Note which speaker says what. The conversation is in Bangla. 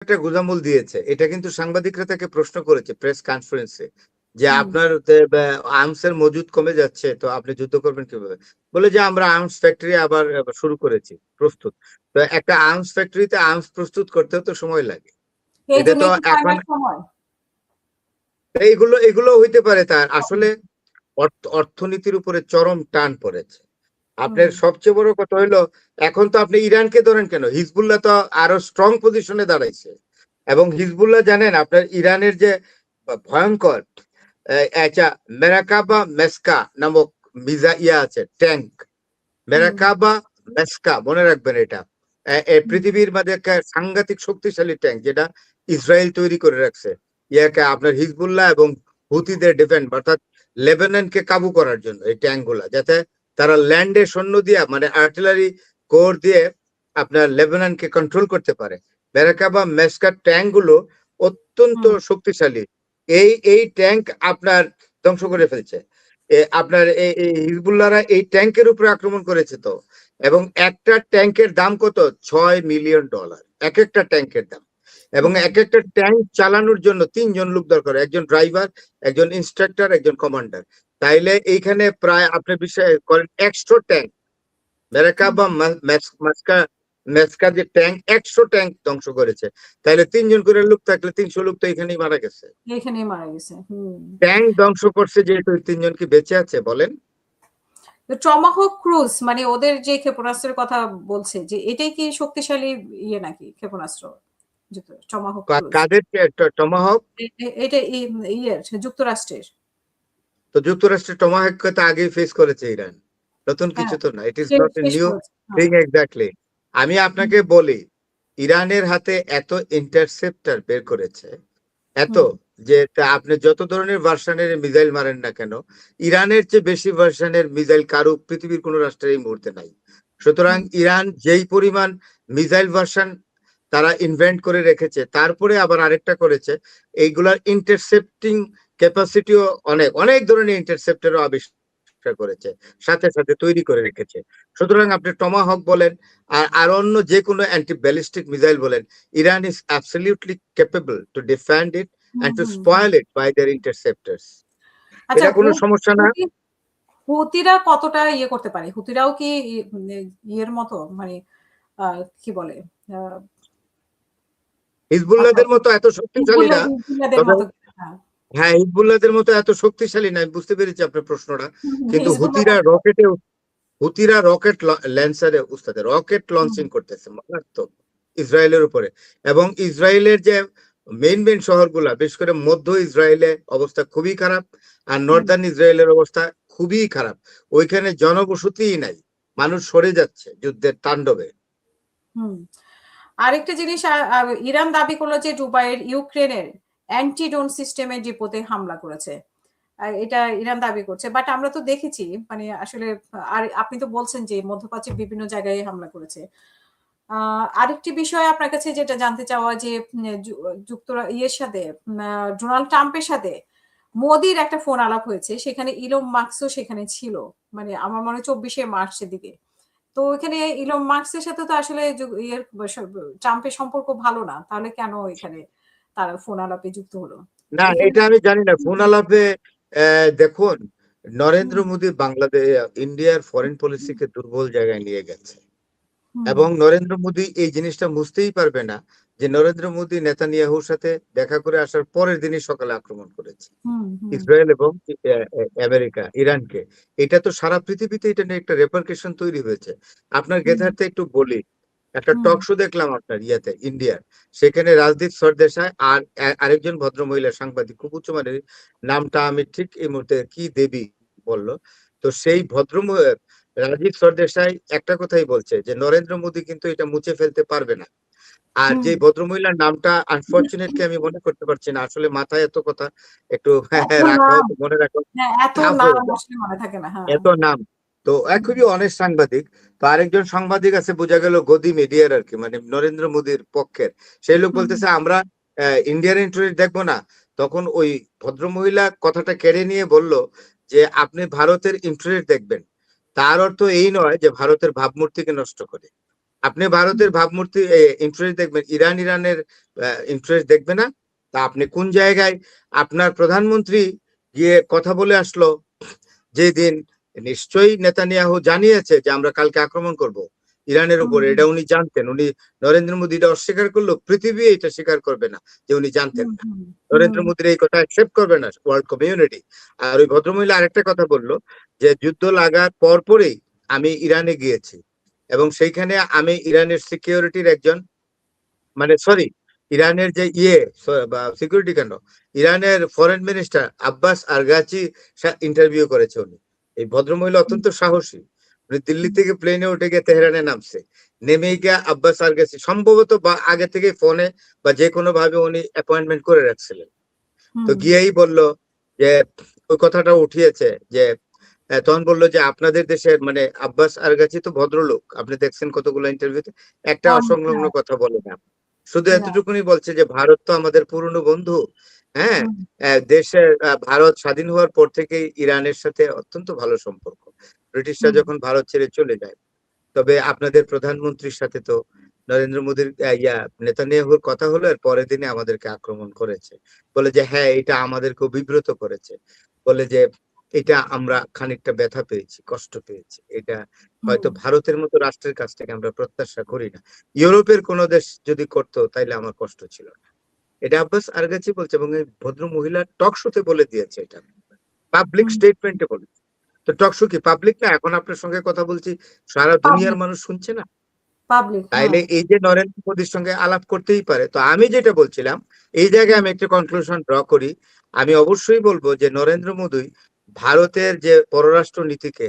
Speaker 1: একটা গোজামুল দিয়েছে, এটা কিন্তু সাংবাদিকরা তাকে প্রশ্ন করেছে প্রেস কনফারেন্সে যে
Speaker 2: হুম
Speaker 1: আপনার আর্মস এর মজুদ কমে যাচ্ছে, তো আপনি যুদ্ধ করবেন কিভাবে? বলে যে আমরা আর্মস ফ্যাক্টরি আবার শুরু করেছি, প্রস্তুত। তো একটা আর্মস ফ্যাক্টরিতে আর্মস প্রস্তুত করতেও তো সময় লাগে।
Speaker 2: এই
Speaker 1: এটা
Speaker 2: জন্য
Speaker 1: তো
Speaker 2: কি
Speaker 1: এখন
Speaker 2: চায়নার সময়।
Speaker 1: এইগুলো এগুলো হইতে পারে। তার আসলে অর্থনীতির উপরে চরম টান পড়েছে।
Speaker 2: হুম
Speaker 1: আপনার সবচেয়ে বড় কথা হইলো, এখন তো আপনি ইরানকে ধরেন কেন, হিজবুল্লাহ তো আরো স্ট্রং পজিশনে দাঁড়াইছে। এবং হিজবুল্লাহ জানেন আপনার ইরানের যে ভয়ঙ্কর আচ্ছা মেরাকাবা মেসকা নামক আছে ট্যাঙ্ক,
Speaker 2: হুম
Speaker 1: মেরাকাবা মেসকা মনে রাখবেন এটা।
Speaker 2: হুম
Speaker 1: পৃথিবীর মাঝে একটা সাংঘাতিক শক্তিশালী ট্যাঙ্ক, যেটা ইসরায়েল তৈরি করে রাখছে ইয়াকে আপনার হিজবুল্লাহ এবং হুতিদের ডিফেন্ড অর্থাৎ লেবাননকে কাবু করার জন্য, এই ট্যাঙ্ক গুলা যাতে তারা ল্যান্ডে সৈন্য দিয়ে মানে আর্টিলারি কোর দিয়ে আপনার লেবাননকে কন্ট্রোল করতে পারে। মেরাকাবা মেসকা ট্যাঙ্ক গুলো অত্যন্ত
Speaker 2: হুম
Speaker 1: শক্তিশালী। এই ট্যাঙ্ক আপনার ধ্বংস করে ফেলছে। আপনার এই হিজবুল্লাহরা এই ট্যাঙ্কের উপরে আক্রমণ করেছে তো। এবং একটা ট্যাঙ্কের দাম কত, $6 মিলিয়ন এক একটা ট্যাঙ্কের দাম। এবং
Speaker 2: হুম
Speaker 1: এক একটা ট্যাঙ্ক চালানোর জন্য 3 জন লোক দরকার, একজন ড্রাইভার, একজন ইনস্ট্রাক্টর, একজন কমান্ডার। তাইলে এইখানে প্রায় আপনি বিশ্বাস করেন 100 ট্যাঙ্ক মেরাকা
Speaker 2: হুম
Speaker 1: বা মাস্কা মেসকা যে ট্যাঙ্ক 100 ট্যাঙ্ক ধ্বংস করেছে। তাইলে 3 জন করে লোক থাকলে 300 লোক তো এখানেই মারা গেছে।
Speaker 2: এখানেই মারা গেছে। হুম
Speaker 1: ট্যাঙ্ক ধ্বংস করছে, যেহেতু 3 জন কি বেঁচে আছে বলেন?
Speaker 2: টমাহক ক্রুজ মানে ওদের যে ক্ষেপণাস্ত্রের কথা বলছে যে এটাই কি শক্তিশালী ইয়ে নাকি ক্ষেপণাস্ত্র টমাহক ক্রুজ
Speaker 1: কাদের টমাহক?
Speaker 2: এটা ইয়ের যুক্তরাষ্ট্রের।
Speaker 1: তো যুক্তরাষ্ট্রের টমাহক তো আগেই ফেস করেছে ইরান, নতুন
Speaker 2: হ্যাঁ
Speaker 1: কিছু তো না, ইট ইজ
Speaker 2: শেষ
Speaker 1: নট এ
Speaker 2: শেষ
Speaker 1: নিউ
Speaker 2: করেছে হ্যাঁ।
Speaker 1: Thing exactly. আমি
Speaker 2: হুম
Speaker 1: আপনাকে বলি, ইরানের হাতে এত ইন্টারসেপ্টর বের করেছে, এত,
Speaker 2: হুম
Speaker 1: যে আপনি যত ধরনের ভার্সনের মিসাইল মারেন না কেন, ইরানের চেয়ে বেশি ভার্সনের মিসাইল কারো পৃথিবীর কোন রাষ্ট্রের এই মুহূর্তে নাই। সুতরাং
Speaker 2: হুম
Speaker 1: ইরান যেই পরিমাণ মিসাইল ভার্সন তারা ইনভেন্ট করে রেখেছে, তারপরে আবার আরেকটা করেছে, এইগুলার ইন্টারসেপ্টিং ক্যাপাসিটিও অনেক অনেক ধরনের ইন্টারসেপ্টরও আবিষ্কার করেছে, সাথে সাথে তৈরি করে রেখেছে। সুতরাং আপনি টমাহক বলেন আর অন্য যে কোনো অ্যান্টি ব্যালিস্টিক মিসাইল বলেন, Iran is absolutely capable to defend it
Speaker 2: hmm
Speaker 1: and to
Speaker 2: hmm hmm.
Speaker 1: Spoil it by their interceptors.
Speaker 2: আচ্ছা
Speaker 1: এটা কোনো সমস্যা না।
Speaker 2: হুতিরা কতটা ইয়ে করতে পারে? হুতিরাও কি ইয়ের মতো মানে কি বলে আহ,
Speaker 1: হিজবুল্লাহদের মতো এত শক্তিশালী না,
Speaker 2: হিজবুল্লাহদের
Speaker 1: তবে
Speaker 2: মতো হ্যাঁ।
Speaker 1: হ্যাঁ হিজবুল্লাহদের মতো এত শক্তিশালী না, আমি বুঝতে পেরেছি আপনার প্রশ্নটা। কিন্তু
Speaker 2: হিজবুল্লাহ কতটা?
Speaker 1: হুতিরা রকেট লঞ্চারে উস্তাদে রকেট
Speaker 2: হুম
Speaker 1: লঞ্চিং করতেছে মারাত্মক ইসরায়েলের উপরে। এবং ইসরায়েলের যে মেইন মেইন শহরগুলা, বিশেষ করে মধ্য ইসরায়েলে অবস্থা খুবই খারাপ, আর
Speaker 2: হুম
Speaker 1: নর্দার্ন ইসরায়েলের অবস্থা খুবই খারাপ। ওইখানে জনবসতিই নাই, মানুষ সরে যাচ্ছে যুদ্ধের তাণ্ডবে।
Speaker 2: হুম। আরেকটা জিনিস ইরান দাবি করলো যে দুবাইয়ের ইউক্রেনের অ্যান্টি ড্রোন সিস্টেমের ডিপোতে হামলা করেছে। এটা ইরান দাবি করছে বাট আমরা তো দেখেছি মানে আসলে আর আপনি তো বলছেন যে মধ্যপ্রাচ্যের বিভিন্ন জায়গায় হামলা করেছে। আরেকটি বিষয় আপনার কাছে যেটা জানতে চাওয়া যে ইয়ের সাথে ডোনাল্ড ট্রাম্পের সাথে মোদির একটা ফোন আলাপ হয়েছে সেখানে ইলন মাস্কও সেখানে ছিল মানে আমার মনে হয় 24শে মার্চের দিকে। তো এখানে ইলন মাস্কের সাথে তো আসলে ট্রাম্পের সম্পর্ক ভালো না তাহলে কেন এখানে তারা ফোন আলাপে যুক্ত হলো
Speaker 1: না,
Speaker 2: এখানে।
Speaker 1: এটা আমি জানি না। ফোন আলাপে দেখুন, নরেন্দ্র
Speaker 2: হুম
Speaker 1: মোদী বাংলাদেশ ইন্ডিয়ার ফরেন পলিসিকে দুর্বল জায়গায় নিয়ে গেছে।
Speaker 2: হুম
Speaker 1: এবং নরেন্দ্র মোদী এই জিনিসটা বুঝতেই পারবে না যে নরেন্দ্র মোদী নেতানিয়াহুর সাথে দেখা করে আসার পরের দিনই সকালে আক্রমণ করেছে
Speaker 2: হুম হুম
Speaker 1: ইসরায়েল এবং আমেরিকা ইরানকে। এটা তো সারা পৃথিবীতে এটা নিয়ে একটা রেপারকেশন তৈরি হয়েছে। আপনার
Speaker 2: হুম
Speaker 1: গেথার্থে একটু বলি, একটা
Speaker 2: হুম
Speaker 1: টক শো দেখলাম আপনার ইয়াতে ইন্ডিয়ার, সেখানে রাজদীপ সরদেশাই আর আরেকজন ভদ্র মহিলা সাংবাদিক, খুব উচ্চমানের, নামটা আমি ঠিক এই মুহূর্তে কি দেবী বললো। তো সেই রাজীব সরদেশাই একটা কথাই বলছে যে নরেন্দ্র মোদী কিন্তু এটা মুছে ফেলতে পারবে না। আর
Speaker 2: হুম
Speaker 1: যে ভদ্রমহিলার নামটা আনফরচুনেটলি আমি মনে করতে পারছি না, আসলে মাথায় এত কথা একটু
Speaker 2: এত
Speaker 1: রাখা,
Speaker 2: নাম
Speaker 1: মনে রাখা
Speaker 2: হ্যাঁ এত
Speaker 1: টাফ হয়ে
Speaker 2: নাম
Speaker 1: যায়,
Speaker 2: আসলে মনে থাকে না হ্যাঁ।
Speaker 1: এত নাম। তো এক
Speaker 2: হুম
Speaker 1: খুবই অনেস্ট সাংবাদিক। তো আরেকজন সাংবাদিক আছে, বোঝা গেল গদি মিডিয়ার আর কি, মানে নরেন্দ্র মোদীর পক্ষের, সেই লোক
Speaker 2: হুম
Speaker 1: বলতেছে আমরা ইন্ডিয়ান ইন্টারনেট দেখবো না। তখন ওই ভদ্রমহিলা কথাটা কেড়ে নিয়ে বলল যে আপনি ভারতের ইন্টারনেট দেখবেন, তার অর্থ এই নয় যে ভারতের ভাবমূর্তিকে নষ্ট করে। আপনি ভারতের ভাবমূর্তি ইন্টারেস্ট দেখবেন, ইরানের ইন্টারেস্ট দেখবে না। তা আপনি কোন জায়গায় আপনার প্রধানমন্ত্রী গিয়ে কথা বলে আসলো যেদিন নিশ্চয়ই নেতানিয়াহু জানিয়েছে যে আমরা কালকে আক্রমণ করব ইরানের উপরে, এটা উনি জানতেন। উনি নরেন্দ্র মোদী এটা অস্বীকার করলো, পৃথিবী এটা স্বীকার করবে না যে উনি জানতেন না। নরেন্দ্র মোদীর এই কথা অ্যাকসেপ্ট করবে না ওয়ার্ল্ড কমিউনিটি। আর ওই ভদ্রমহিলা আরেকটা কথা বললো যে যুদ্ধ লাগার পরপরই আমি ইরানে গিয়েছি এবং সেইখানে আমি ইরানের সিকিউরিটির একজন, মানে সরি, ইরানের যে বা সিকিউরিটি কেন, ইরানের ফরেন মিনিস্টার আব্বাস আরগাচি ইন্টারভিউ করেছে উনি। এই ভদ্রমহিলা অত্যন্ত সাহসী। উনি দিল্লি থেকে প্লেনে উঠে গিয়ে তেহরানে নামছে, নেমে গিয়ে আব্বাস আরগাচি সম্ভবত বা আগে থেকে ফোনে বা যে কোনো ভাবে উনি অ্যাপয়েন্টমেন্ট করে রাখছিলেন। তো গিয়েই বলল যে ওই কথাটা উঠিয়েছে যে তখন বললো যে আপনাদের দেশের মানে আব্বাস আরগাচি তো ভদ্রলোক, আপনি দেখছেন কতগুলো ইন্টারভিউতে, একটা অসংলগ্ন কথা বলে না, শুধু এতটুকুনি বলছে যে ভারত তো আমাদের পুরনো বন্ধু। হ্যাঁ, দেশের ভারত স্বাধীন হওয়ার পর থেকেই ইরানের সাথে অত্যন্ত ভালো সম্পর্ক, ব্রিটিশরা যখন ভারত ছেড়ে চলে যায়। তবে আপনাদের প্রধানমন্ত্রীর সাথে তো নরেন্দ্র মোদীর নেতানিয়াহুর কথা হলো, এর পরের দিনে আমাদেরকে আক্রমণ করেছে। বলে যে হ্যাঁ, এটা আমাদেরকে বিব্রত করেছে। বলে যে এটা আমরা খানিকটা ব্যথা পেয়েছি, কষ্ট পেয়েছি। এটা হয়তো ভারতের মতো রাষ্ট্রের কাছ থেকে আমরা প্রত্যাশা করি না। ইউরোপের কোন দেশ যদি করতো তাইলে আমার কষ্ট ছিল না। এটা আব্বাস আরগাচি বলছে এবং এই ভদ্র মহিলা টক শোতে বলে দিয়েছে, এটা পাবলিক স্টেটমেন্টে বলেছে। তো টক শো কি পাবলিক না? এখন আপনার সঙ্গে কথা বলছি, সারা দুনিয়ার মানুষ শুনছে না। তাইলে এই যে নরেন্দ্র মোদীর সঙ্গে আলাপ করতেই পারে। তো আমি যেটা বলছিলাম, এই জায়গায় আমি একটা কনক্লুশন ড্র করি। আমি অবশ্যই বলবো যে নরেন্দ্র মোদী ভারতের যে পররাষ্ট্র নীতিকে